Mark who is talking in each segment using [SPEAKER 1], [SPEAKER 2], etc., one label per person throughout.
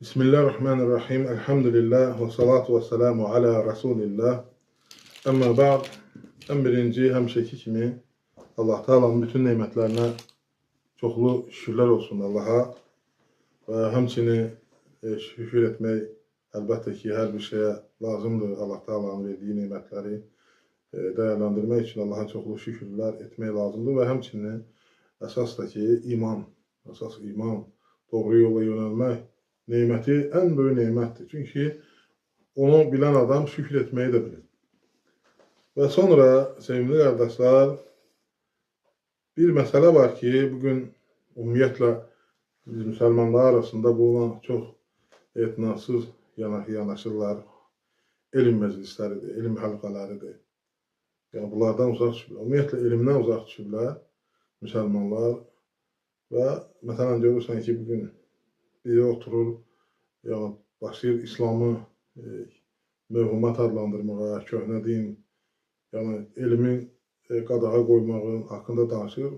[SPEAKER 1] Bismillahirrahmanirrahim. Elhamdülillah və salatu və selamu alə Rasulillah. Əmmə ba'd. Ən birinci, həmişəki kimi Allah Taala'nın bütün nemətlərinə çoxlu şükürlər olsun Allaha və həmçinin şükür etmək əlbəttə ki, hər bir şeyə lazımdır. Allah Taala'nın verdiyi nemətləri dəyərləndirmək üçün Allaha çoxlu şükürlər etmək lazımdır və həmçinin əsas da ki, iman, doğru yola yönəlmək neməti ən böyük nemətdir. Çünki onu bilən adam şükür etməyi də bilir. Və sonra, sevimli qardaşlar, bir məsələ var ki, bugün ümumiyyətlə biz müsəlmanlar arasında bulunan çox etinasız yanaşırlar. Elm məclisləridir, elm həlqələridir. Yəni, bunlardan uzaq düşürlər. Ümumiyyətlə, elmdən uzaq düşürlər müsəlmanlar və məsələn, görürsən ki, bugün biri oturur, yəni başlayır İslamı mövhumat adlandırmağa, köhnə din, yəni elmin qadağa qoymağın haqqında danışır.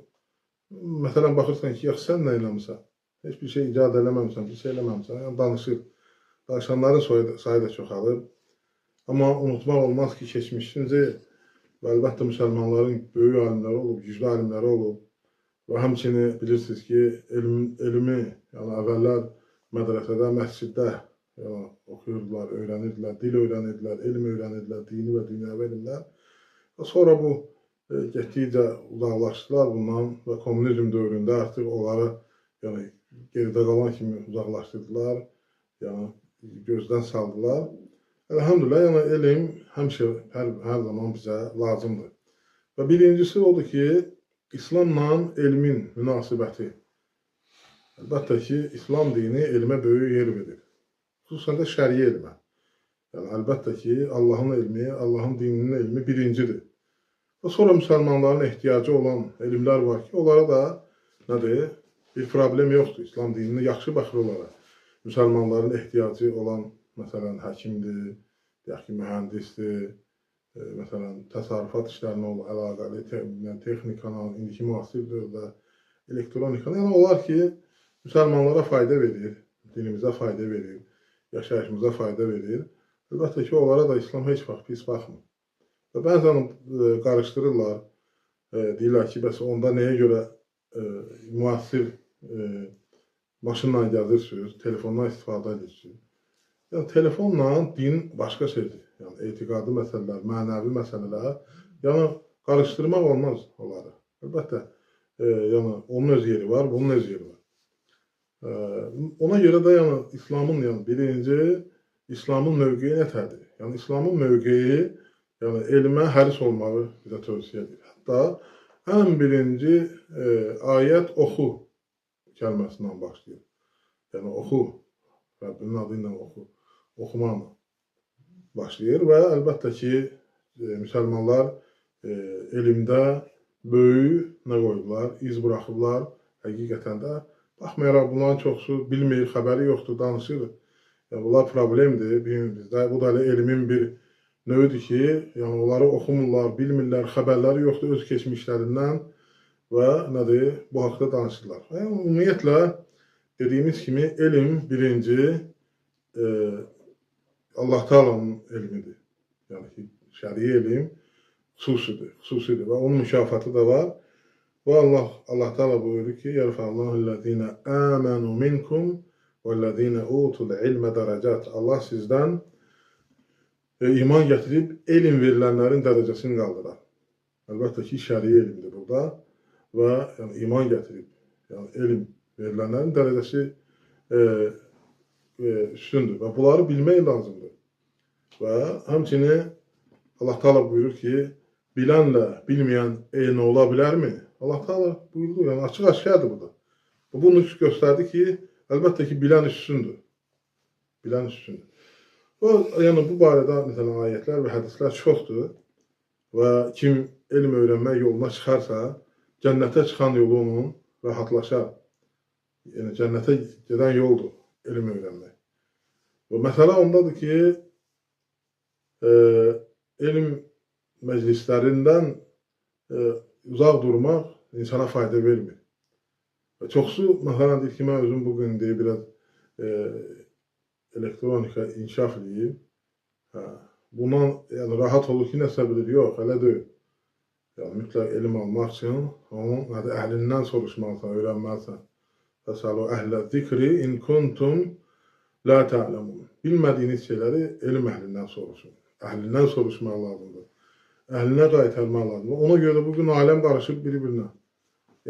[SPEAKER 1] Məsələn, baxırsan ki, yaxşı sən nə eləmirsən? Heç bir şey icad eləməmişsən, bir şey eləməmişsən, yəni danışır. Danışanların sayı da çoxalır. Amma unutmaq olmaz ki, keçmişinci və əlbəttə müsəlmanların böyük alimləri olub, güclü alimləri olub. Və həmçinin bilirsiniz ki, elmi, yəni əvvəllər mədrəsədə, məsciddə oxuyurdular, öyrənirdilər, dil öyrənirdilər, elm öyrənirdilər, dini və dünyəvi elmlər. Və sonra bu getdikcə uzaqlaşdılar bundan və kommunizm dövründə artıq onları geridə qalan kimi uzaqlaşdırdılar, yəni gözdən saldılar. Elhamdülillah, yəni elm həmişə, hər zaman bizə lazımdır. Və birincisi odur ki, İslamla elmin münasibəti. Əlbəttə ki, İslam dini elmə böyük yer verir. Xüsusən də şəriə elmə. Yəni, əlbəttə ki, Allahın elmi, Allahın dininin elmi birincidir. Və sonra müsəlmanların ehtiyacı olan elmlər var ki, onlara da nədir? Bir problem yoxdur. İslam dinini yaxşı baxır onlara. Müsəlmanların ehtiyacı olan, məsələn, həkimdir, deyək ki, mühəndisdir, məsələn, təsərrüfat işlərinə əlaqəli, texnikanın, indiki müasir dövrdə elektronikanın, yəni onlar ki, müsəlmanlara fayda verir, dinimizə fayda verir, yaşayışımıza fayda verir. Əlbəttə ki, onlara da İslam heç vaxt pis baxmır. Və bəzən qarışdırırlar, deyirlər ki, bəs onda nəyə görə müasir maşınla gəzirsiniz, telefondan istifadə edirsiniz. Yəni, telefonla din başqa şeydir. Yəni, etiqadi məsələlər, mənəvi məsələlər, yəni, qarışdırmaq olmaz onları. Əlbəttə, yəni, onun öz yeri var, bunun öz yeri var. Ona görə də, yəni, İslamın, yəni, birinci, İslamın mövqeyi nətədir? Yəni, İslamın mövqeyi, yəni, elmə həris olmağı bizə tövsiyə edir. Hətta ən birinci ayət oxu kəlməsindən başlayır. Yəni, oxu, Rəbbinin adı ilə oxu, oxumaqla başlayır və əlbəttə ki, müsəlmanlar elmdə böyük nə qoyublar, iz buraxıblar həqiqətən də. Baxmayaraq, bunların çoxsu bilmir, xəbəri yoxdur, danışır. Yəni, bunlar problemdir bizdə. Bu da elmin bir növüdür ki, yəni, onları oxumurlar, bilmirlər, xəbərləri yoxdur öz keçmişlərindən və nədir, bu haqda danışırlar. Yəni, ümumiyyətlə, dediyimiz kimi, elm birinci Allah Taala'nın elmidir. Yəni ki, şəriə elm xüsusidir və onun mükafatı da var. Və Allah Taala buyurur ki, "Yərfə'Allahu-llezîne âmenû minkum vellezîne utul ilme dərəcət." Allah sizdən iman gətirib elm verilənlərin dərəcəsini qaldırar. Əlbəttə ki, şəriə elmdir burada və yəni, iman gətirib, yəni elm verilənlərin dərəcəsi üstündür və bunları bilmək lazımdır. Və həmçinin Allah Taala buyurur ki, bilənlə bilməyən eyni ola bilərmi? Allah Taala buyurdu, yəni açıq-aşkardır burada. Bunu göstərdi ki, əlbəttə ki, bilən üstündür. Bilən üstündür. Yəni, bu barədə məsələn, ayətlər və hədislər çoxdur və kim elm öyrənmək yoluna çıxarsa, cənnətə çıxan yolu onun rahatlaşar. Yəni, cənnətə gedən yoldur elm öyrənmək. Və məsələ ondadır ki, elm məclislərindən uzaq durmaq insana fayda vermir. Və çoxsu, məsələn, deyir ki, mən özüm bugün deyir, biraz elektronika inkişaf edib. Bundan yəni, rahat olur ki, nəsə bilir, yox, hələ deyil. Yəni, mütləq elm almaq üçün onun əhlindən soruşmalısan, öyrənməlisən. Fəsəlu əhlə zikri in kuntum la ta'lemun. Bilmədiyiniz şeyləri elm əhlindən soruşun. Əhlindən soruşmaq lazımdır. Əhlinə qaytarmaq lazımdır. Ona görə bugün aləm qarışıb bir-birinə.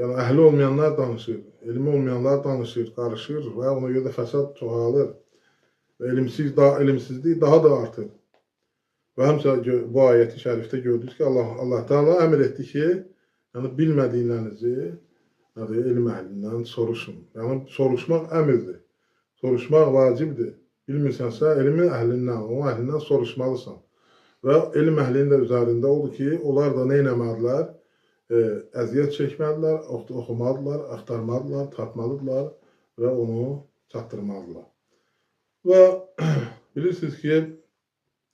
[SPEAKER 1] Yəni, əhli olmayanlar danışır, elmi olmayanlar danışır, qarışır və ona görə də fəsad çoxalır. Və elimsizlik daha da artır. Və həmçinin bu ayəti şərifdə gördük ki, Allah Teala əmr etdi ki, yəni bilmədiklərinizi elm əhlindən soruşun. Yəni soruşmaq əmrdir. Soruşmaq vacibdir. Bilmirsənsə, elmi əhlindən, onun əhlindən soruşmalısan. Və elm əhlinin də üzərində odur ki, onlar da nə etmədilər? Əziyyət çəkməlidirlər, oxumalıdırlar, axtarmalıdırlar, tapmalıdırlar və onu çatdırmalıdırlar. Və bilirsiniz ki,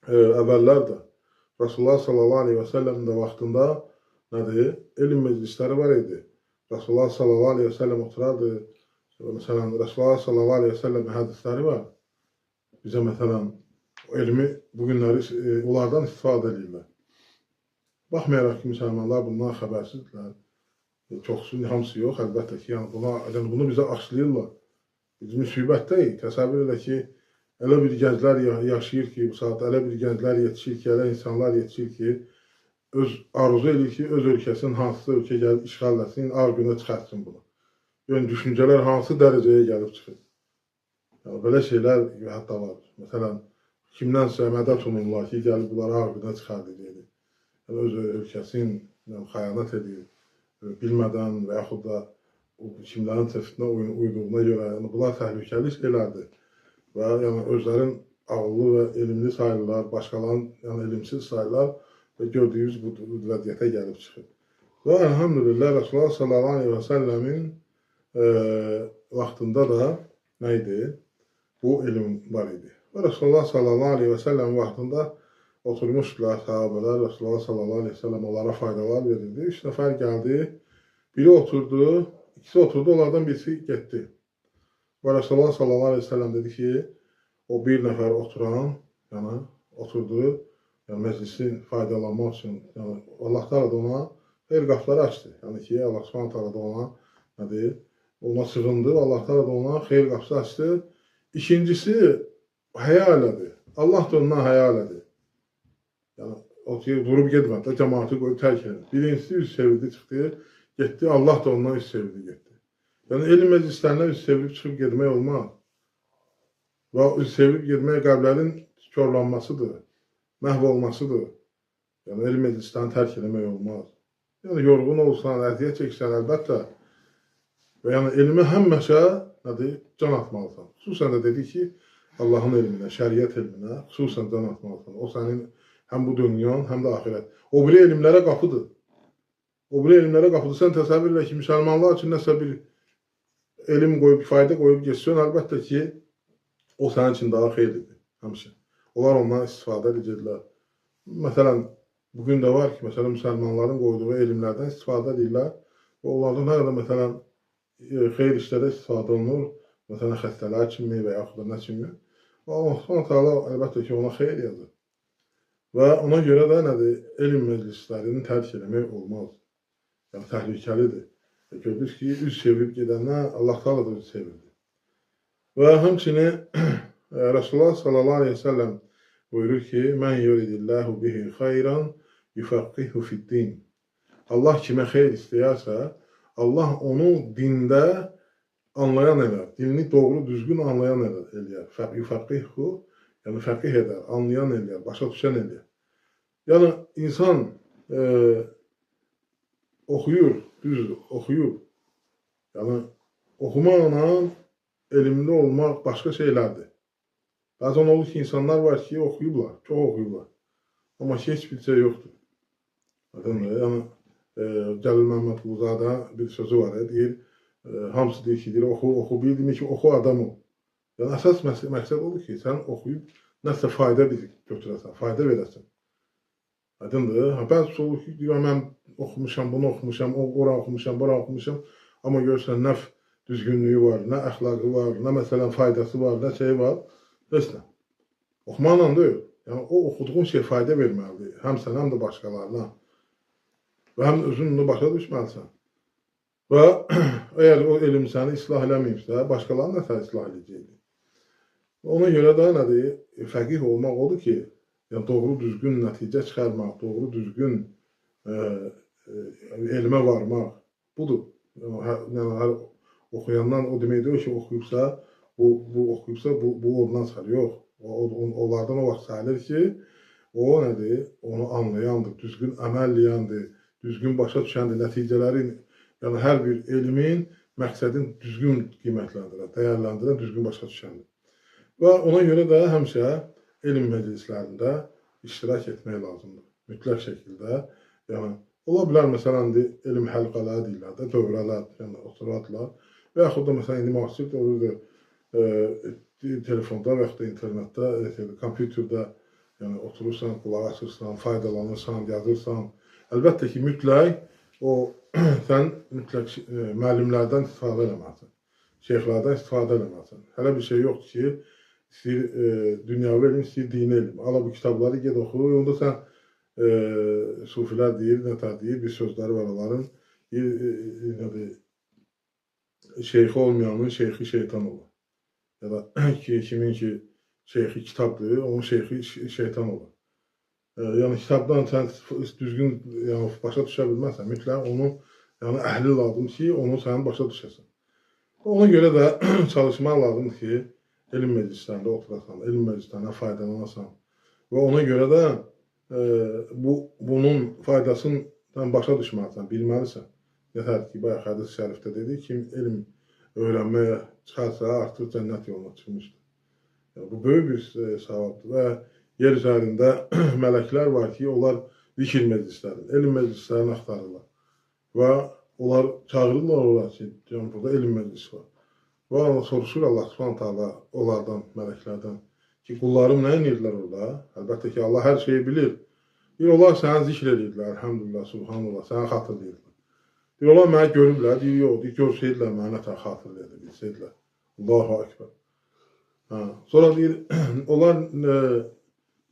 [SPEAKER 1] əvvəllər də Rasulullah sallallahu aleyhi və səlləmin də vaxtında elm meclisləri var idi. Rasulullah sallallahu aleyhi və səlləm oturardı. Məsələn, Rasulullah sallallahu aleyhi və səlləmin hədisləri var. Bizə məsələn, elmi bugünləri onlardan istifadə edirlər. Baxmayaraq ki, müsəlmanlar bundan xəbərsizdirlər. Çoxsu, hamısı yox, əlbəttə ki, yəni bunu bizə aşlayırlar. Biz müsibətdəyik. Təsəvvür edə ki, elə bir gənclər yaşayır ki, bu saat elə bir gənclər yetişir ki, elə insanlar yetişir ki, arzu edir ki, öz ölkəsinin hansı ölkə gəlib işğal etsin, ağ günə çıxartsın bunu. Yəni, düşüncələr hansı dərəcəyə gəlib çıxır. Yəni, belə şeylər hətta var. Məsələn, kimdənsə mədət umurlar ki, gəlib bunları ağ günə çıxardır, deyir. Yəni, öz ölkəsinin xəyanət edir, bilmədən və yaxud da kimlərin təftinə uyduğuna görə, yəni, bunlar təhlükəli şeylərdir. Və yəni, özlərin ağıllı və elmli sayırlar, başqalarının elmsiz sayırlar və gördüyümüz bu vəziyyətə gəlib çıxır. Və elhamdülillah Rasulullah sallallahu aleyhi və səlləmin vaxtında da nə idi? Bu elm var idi. Və Rasulullah sallallahu aleyhi və səlləmin vaxtında oturmuşdular sahabələr, Rasulullah sallallahu aleyhi və səlləm onlara faydalar verildi. 3 nəfər gəldi, biri oturdu, ikisi oturdu, onlardan birisi getdi. Və Rasulullah sallallahu aleyhi və səlləm dedi ki, o bir nəfər oturan, yəni oturdu, yəni məclisin faydalanmaq üçün, yəni Allah Teala da ona xeyir qapıları açdı. Yəni ki, Allah Subhanahu taala da ona nədir? Ona sığındı, Allah Teala da ona xeyir qapısı açdı. İkincisi həya elədi. Allah da ondan həya elədi. Yəni o ki, durub getmədi, cəmaatı qoyub tərk edir. Birincisi üz çevirdi, çıxdı, getdi, Allah da ondan üz çevirdi, getdi. Yəni elm məclislərindən üz çevirib çıxıb getmək olmaz. Və üz çevirib getmək qəlblərin körlanmasıdır, məhv olmasıdır. Yəni elm məclislərini tərk etmək olmaz. Yəni yorğun olsan, əziyyət çəksən əlbəttə. Və yəni elmə həmişə can atmalısan. Xüsusən də dedik ki, Allahın elminə, şəriət elminə xüsusən can atmalısan. O sənin həm bu dünyan, həm də axirət. O biri elmlərə qapıdır. O biri elmlərə qapıdır. Sən təsəvvür elə ki, müsəlmanlar üçün nəsə bir elm qoyub, fayda qoyub geçsin, əlbəttə ki, o sənin üçün daha xeyirlidir, həmişə. Onlar ondan istifadə edəcəklər. Məsələn, bugün də var ki, məsələn, müsəlmanların qoyduğu elmlərdən istifadə edirlər və onlardan hər də, məsələn, xeyir işlərdə istifadə olunur, məsələn, xəstələr kimi və yaxud da nə kimi. Və Allah Subhanahu taala əlbəttə ki, ona xeyir yazır. Və ona görə də nədir? Elm məclislərini tərk etmək olmaz. Yəni, təhlükəlidir. Gördünüz ki, üz çevirib gedənlər Allah Teala da üz çevirdi. Və həmçinin Rasulullah sallallahu aleyhi ve sellem buyurur ki, mən yuridillahu bihi xayran yufaqqihu fiddin. Allah kimə xeyr istəyərsə, Allah onu dində anlayan elər, dilini doğru, düzgün anlayan eləyər. Yufaqqihu, yəni fəqih edər, anlayan eləyər, başa düşən eləyər. Yəni, insan oxuyur, düzdür, oxuyur. Yəni, oxumaqla elmli olmaq başqa şeylərdir. Bəzən olur ki, insanlar var ki, oxuyublar, çox oxuyublar. Amma ki, heç bir şey yoxdur. Yəni, Cəlil Məmmədquluzadə bir sözü var, deyir, hamısı deyir ki, oxu bildimi ki, oxu adam ol. Yəni, əsas məqsəd olur ki, sən oxuyub nəsə fayda götürəsən, fayda verəsən. Aydındır. Bəzi olur ki, deyir, mən oxumuşam, bunu oxumuşam, ora oxumuşam, bura oxumuşam, amma görürsən, nə düzgünlüyü var, nə əxlaqı var, nə məsələn faydası var, nə şey var. Heç nə. Oxumaqla deyil. Yəni o oxuduğun şey fayda verməlidir. Həm sənə, həm də başqalarına. Və həm özün bunu başa düşməlisən. Və əgər o elm səni islah eləməyibsə, başqalarını da səni islah edəcəkdir. Ona görə də nədir? Fəqih olmaq odur ki, yəni doğru düzgün nəticə çıxarmaq, doğru düzgün elmə varmaq budur. Yəni hər oxuyandan o demək deyil ki, oxuyubsa, bu ondan çıxar. Yox. Onlardan o vaxt sayılır ki, o nədir? Onu anlayandır, düzgün əməl eləyəndir, düzgün başa düşəndir, nəticələrin, yəni hər bir elmin məqsədin düzgün qiymətləndirən, dəyərləndirən, düzgün başa düşəndir. Və ona görə də həmişə elm məclislərində iştirak etmək lazımdır. Mütləq şəkildə. Yəni, ola bilər, məsələn, elm həlqələri deyirlər də, dövrələr, yəni oturardılar. Və yaxud da, məsələn, indi müasir dövrdə telefonda və yaxud da internetdə, kompüterdə yəni oturursan, qulaq açırsan, faydalanırsan, yazırsan. Əlbəttə ki, mütləq sən mütləq müəllimlərdən istifadə eləməlisən, şeyxlərdən istifadə eləməlisən. Hələ bir şey yoxdur ki, istəyir dünyavi elm, istəyir dini elm. Ala bu kitabları ged oxu, onda sən sufilər deyir, nətər deyir, bir sözləri var onların, şeyxi olmayanın şeyxi şeytan olur. Ya da kimin ki şeyxi kitabdır, onun şeyxi şeytan olur. Yəni kitabdan sən düzgün başa düşə bilməzsən, mütləq onu əhli lazım ki, onu sən başa düşəsən. Ona görə də çalışmaq lazımdır ki, elm məclislərində oturasan, elm məclislərindən faydalanasan. Və ona görə də bunun faydasını sən başa düşməlisən, bilməlisən. Nətər ki, bayaq hədis-i şərifdə dedi ki, elm öyrənməyə çıxarsa artıq cənnət yoluna çıxmışdır. Bu böyük bir savabdır və yer üzərində mələklər var ki, onlar zikr məclislərini, elm məclislərini axtarırlar. Və onlar çağırırlar olar ki, burada elm məclisi var. Və soruşur Allah Subhanahu onlardan, mələklərdən ki, qullarım nə edirlər orada? Əlbəttə ki, Allah hər şeyi bilir. Onlar sənə zikr edirlər, əlhəmdülillah, subhanallah, sənə xatırlayırlar. Onlar mənə görürlər, deyir, yox, görsəydilər, mənə nətər xatırlayırlar, bilsəydilər. Allahu Akbar. Sonra deyir, onlar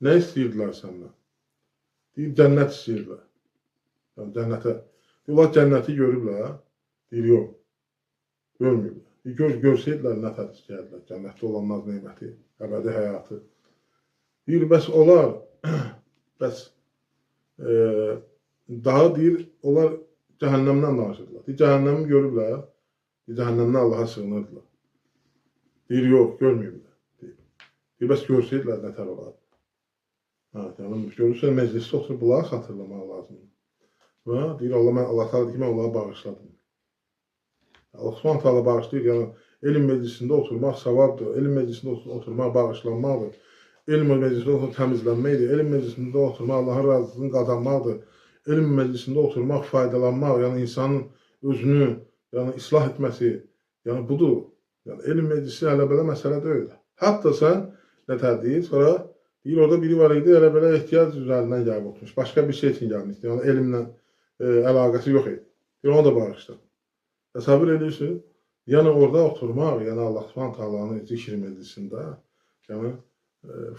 [SPEAKER 1] nə istəyirdilər səndən? Deyir, cənnət istəyirdilər. Yəni, cənnətə. Onlar cənnəti görürlər, deyir, yox, görmürlər. Görsəydilər, nətər istəyirdilər, cənnətdə olan naz neyməti, əbədi həyatı. Deyir, bəs onlar, daha deyir, onlar cəhənnəmdən danışırdılar. Deyir, cəhənnəmi görürlər, cəhənnəmdən Allaha sığınırdılar. Deyir, yox, görmürlər. Deyir, bəs görsəydilər, nətər olardı. Yəni, görürsən, məclisdə oturub bunları xatırlamaq lazımdır. Və deyir, Allah təala deyir, mən onları bağışladım. Allah Subhanahu taala bağışlayır, yəni elm məclisində oturmaq savabdır, elm məclisində oturmaq bağışlanmaqdır, elm məclisində oturmaq təmizlənməkdir, elm məclisində oturmaq Allahın razılığını qazanmaqdır, elm məclisində oturmaq faydalanmaq, yəni insanın özünü islah etməsi, yəni budur. Yəni elm məclisi hələ belə məsələ deyil. Hətta sən nətər deyir, sonra deyir, orada biri var idi, elə belə ehtiyac üzərindən gəlib oturmuş, başqa bir şey üçün gəlmişdi, yəni elmlə əlaqəsi yox idi. Onu da bağışladı. Təsəvvür edirsin, yəni orada oturmaq, yəni Allah Subhanahu taalanın zikr məclisində, yəni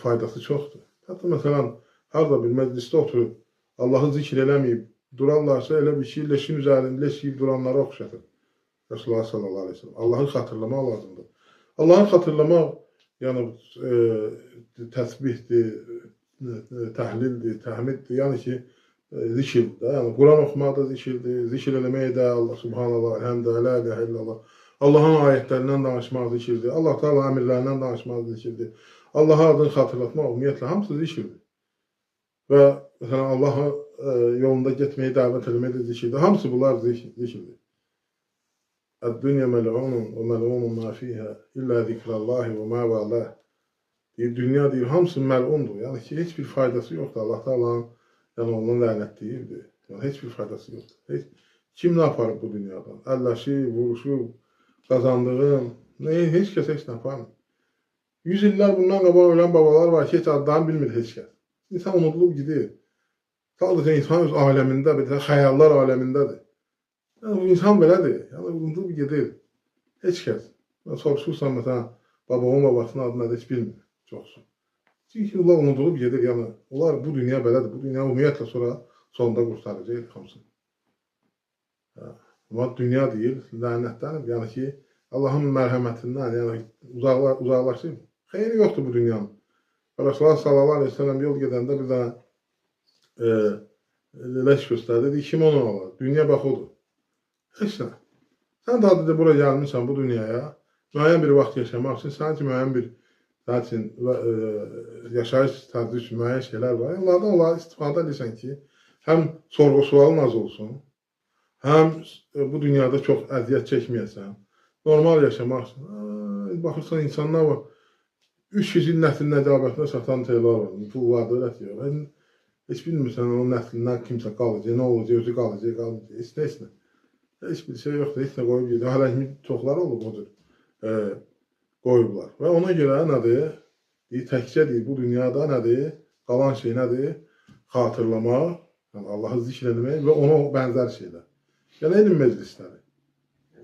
[SPEAKER 1] faydası çoxdur. Hətta məsələn, harada bir məclisdə oturub, Allahı zikr eləməyib durarlarsa, elə bir şey, leşin üzərində leş yiyib duranlara oxşatır. Resulullah sallallahu aleyhi ve sellem. Allahı xatırlamaq lazımdır. Allahı xatırlamaq, yəni təsbihdir, təhlildir, təhmiddir, yəni ki, zikirdir. Yəni Quran oxumaq da zikirdir, zikr eləmək də Allah subhanallah, elhamdülillah, la ilahe illallah. Allahın ayətlərindən danışmaq zikirdir. Allah Teala əmrlərindən danışmaq zikirdir. Allah'a adını xatırlatmaq, ümumiyyətlə hamısı zikirdir. Və məsələn Allahın yolunda getməyi dəvət etmək də zikirdir. Hamısı bunlar zikirdir. Əd-dünya məl'unun və məl'unun ma fiyha illə zikrallahi və ma vəlah. Dünya deyir, hamısı məl'undur. Yəni ki, heç bir faydası yoxdur. Allah Teala'nın yəni onun lənətliyirdir. Yəni heç bir faydası yoxdur. Kim nə aparıb bu dünyadan? Əlləşi, vuruşu, qazandığın, heç kəs heç nə aparmır. 100 illər bundan qabaq ölən babalar var ki, heç adlarını bilmir heç kəs. İnsan unudulub gidir. Sadəcə insan öz aləmində, xəyallar aləmindədir. Yəni, insan belədir. Yəni, unudulub gedir. Heç kəs. Soruşursan, məsələn, babamın babasının adı nədir, heç bilmir. çoxsu. Çünki onlar unudulub gedir, yəni onlar bu dünya belədir, bu dünya ümumiyyətlə sonra sonunda qurtaracaq hamısını. Amma dünya deyil, lənətlənib, yəni ki, Allahın mərhəmətindən, yəni uzaqlaşıb. Xeyri yoxdur bu dünyanın. Rasulullah sallallahu aleyhi ve sellem yol gedəndə bir dənə leş göstərdi, dedi, kim onu alır? Dünya bax odur. Heç nə. Sən də adı bura gəlmişsən bu dünyaya, müəyyən bir vaxt yaşamaq üçün, sənin ki, müəyyən bir yaşayış tərzi üçün müəyyən şeylər var. Onlardan istifadə edirsən ki, həm sorğu-sualın az olsun, həm bu dünyada çox əziyyət çəkməyəsən, normal yaşamaq üçün. Baxırsan, insanlar var, 300 il nəslin nəcabətinə satan şeylər var, pul vardır, öyrətiyor. Heç bilmirsən, onun nəslindən kimsə qalacaq, nə olacaq, özü qalacaq, heç nə. Heç bir şey yoxdur, heç nə qoyub gedir. Hələ kimi çoxları olub o cür qoyublar. Və ona görə nədir? Təkcə deyil, bu dünyada nədir? Qalan şey nədir? Xatırlamaq, yəni Allahı zikr etmək və ona bənzər şeylər. Yəni elm meclisləri.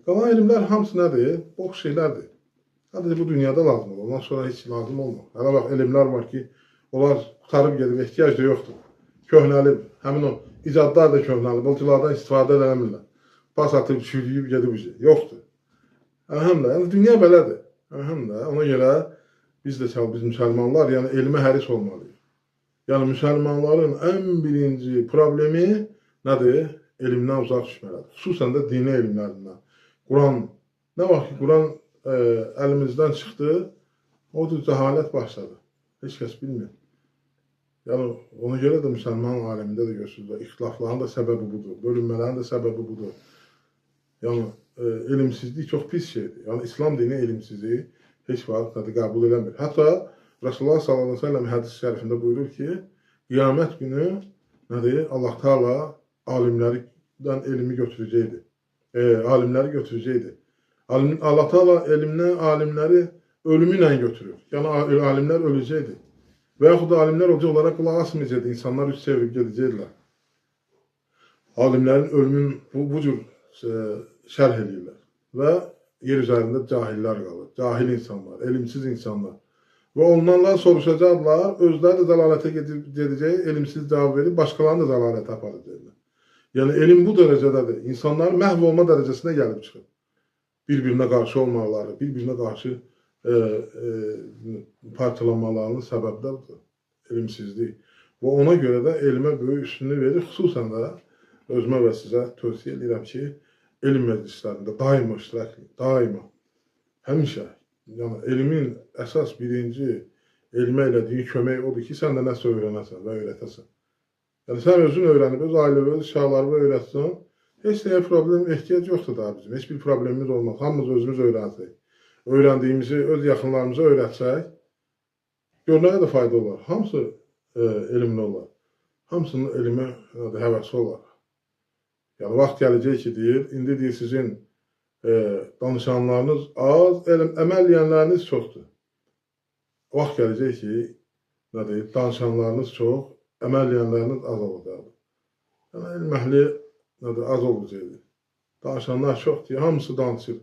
[SPEAKER 1] Qalan elmlər hamısı nədir? Boş şeylərdir. Sadəcə bu dünyada lazım olur. Ondan sonra heç lazım olmur. Hələ bax, elmlər var ki, onlar qutarıb gedib, ehtiyac da yoxdur. Köhnəlib, həmin o icadlar da köhnəlib, bılcılardan istifadə edəmirlər. Pas atıb, çürüyüb, gedib ucu. Yoxdur. Əhəmdə, yəni dünya belədir. Əhəmdə, ona görə biz müsəlmanlar, yəni elmə həris olmalıyıq. Yəni müsəlmanların ən birinci problemi nədir? Elmdən uzaq düşməlidir. Xüsusən də dini elmlərindən. Quran, nə vaxt ki, Quran əlimizdən çıxdı, o da cəhalət başladı. Heç kəs bilmir. Yəni, ona görə də müsəlman aləmində də görürsünüz, ixtilafların da səbəbi budur, bölünmələrin də səbəbi budur. Yəni, elmsizlik çox pis şeydir. Yəni, İslam dini elmsizliyi heç vaxt qəbul eləmir. Hətta Rasulullah sallallahu aleyhi ve sellem hədis şərifində buyurur ki, qiyamət günü nədir? Allah Teala alimlərdən elmi götürəcəkdir. Alimləri götürəcəkdir. Allah Teala elmdən alimləri ölümü ilə götürür. Yəni, alimlər öləcəkdir. Və yaxud da alimlər olacaqlara qulaq asmayacaqdır. İnsanlar üst çevirib gedəcəkdirlər. Alimlərin ölümün bu cür şərh edirlər. Və yer üzərində cahillər qalır. Cahil insanlar, elmsiz insanlar. Və onlarla soruşacaqlar, özləri də zəlalətə gedəcək, elmsiz cavab verib, başqalarını da zəlalətə aparacaqlar. Yəni, elm bu dərəcədədir. İnsanların məhv olma dərəcəsinə gəlib çıxır. Bir-birinə qarşı olmaları, bir-birinə qarşı parçalanmalarının səbəbləri elmsizlik. Və ona görə də elmə böyük üstünlük verir. Xüsusən də özümə və sizə tövsiyə edirəm ki, elm məclislərində daima iştirak edin. Daima. Həmişə. Yəni, elmin əsas birinci elmə elədiyi kömək odur ki, sən də nəsə öyrənəsən və öyrətəsən. Yəni, sən özün öyrənib, öz ailəvi, öz uşaqlarını öyrətsən, heç nəyə problem, ehtiyac yoxdur da bizim. Heç bir problemimiz olmaz. Hamımız özümüz öyrənsək. Öyrəndiyimizi öz yaxınlarımıza öyrətsək, görməyə də fayda olar. Hamısı elmli olar. Hamısının elmə həvəsi olar. Yəni, vaxt gələcək ki, deyir, indi deyir, sizin danışanlarınız az, əməl edənləriniz çoxdur. Vaxt gələcək ki, danışanlarınız çox, əməl edənləriniz az olacaq. Yəni, elm əhli az olacaqdır. Danışanlar çoxdur, hamısı danışır.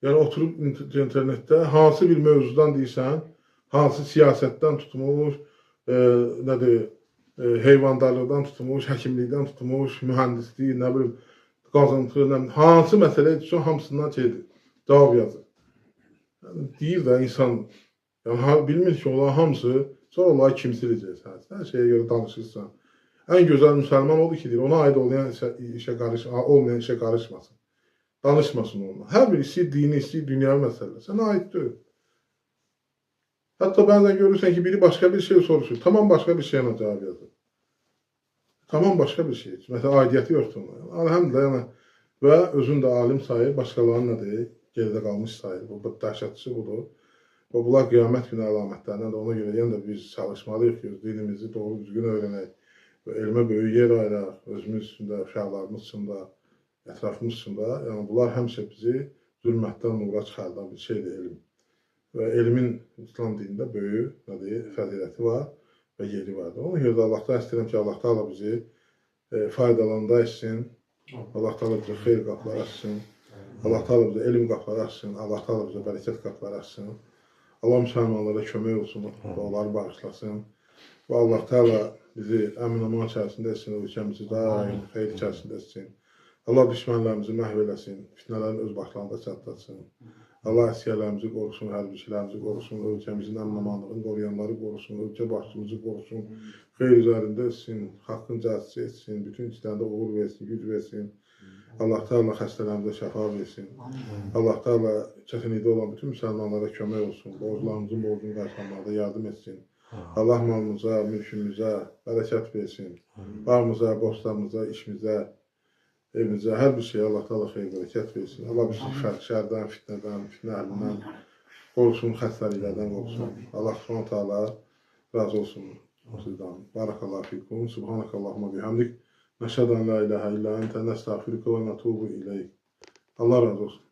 [SPEAKER 1] Yəni, oturub internetdə hansı bir mövzudan deyirsən, hansı siyasətdən tutmuş, heyvandarlıqdan tutmuş, həkimlikdən tutmuş, mühəndislik, nə bilim, qazıntı, hansı məsələ etsin, hamısından cavab yazır. Deyir də insan, bilmir ki, onlar hamısı, sonra onları kimsiləcəksən, hər şeyə görə danışırsan. Ən gözəl müsəlman odur ki, deyir, ona aid olmayan işə qarışmasın. Danışmasın onunla. Hər bir istəyir dini, istəyir dünyavi məsələ. Sənə aid deyil. Hətta bəzən görürsən ki, biri başqa bir şey soruşur. Tamam başqa bir şeylə cavab yazır. Tamam başqa bir şey. Məsələn, aidiyyəti yoxdur ona. Əlhəmdülillah, və özün də alim sayır, başqalarının nədir? Geridə qalmış sayır. Bu dəhşətçisi budur. Və bunlar qiyamət günü əlamətlərindən də ona görə yenə də biz çalışmalıyıq ki, dinimizi doğru düzgün öyrənək və elmə böyük yer ayıraq, özümüz üçün də, uşaqlarımız üçün də, ətrafımız üçün də. Yəni, bunlar həmişə bizi zülmətdən nura çıxardan bir şeydir elm. Və elmin İslam dinində böyük fəziləti var və yeri vardır. Ona görə də Allahdan istəyirəm ki, Allah Teala bizi faydalanında etsin, Allah Teala bizə xeyr qapıları açsın, Allah Teala bizə elm qapıları açsın, Allah Teala bizə bərəkət qapıları açsın. Allah müsəlmanlara kömək olsun və onları bağışlasın. Və Allah Teala bizi əmin-aman içərisində etsin, ölkəmizi daim xeyir içərisində etsin. Allah düşmənlərimizi məhv eləsin, fitnələrin öz başlarında çatlasın. Allah əsgərlərimizi qorusun, hərbiçilərimizi qorusun, ölkəmizin əmin-amanlığını qoruyanları qorusun, ölkə başçımızı qorusun, xeyir üzərində etsin, haqqın cəhətçi etsin, bütün işlərdə uğur versin, güc versin. Allah Teala xəstələrimizə şəfa versin. Allah Teala çətinlikdə olan bütün müsəlmanlara kömək olsun, borclarımızın borcunu qarşılamada yardım etsin. Allah malımıza, mülkümüzə bərəkət versin. Bağımıza, bostanımıza, işimizə, evimizə, hər bir şeyə Allah Teala xeyir bərəkət versin. Allah bizi şərdən, fitnədən, fitnə əlindən qorusun, xəstəliklərdən qorusun. Allah Subhanahu Teala razı olsun sizdən. Barakallahu fikum. Subhanakallahumma bihamdik. Nəşhədən la ilahə illə əntə nəstəğfiruka və nətubu ileyk. Allah razı olsun.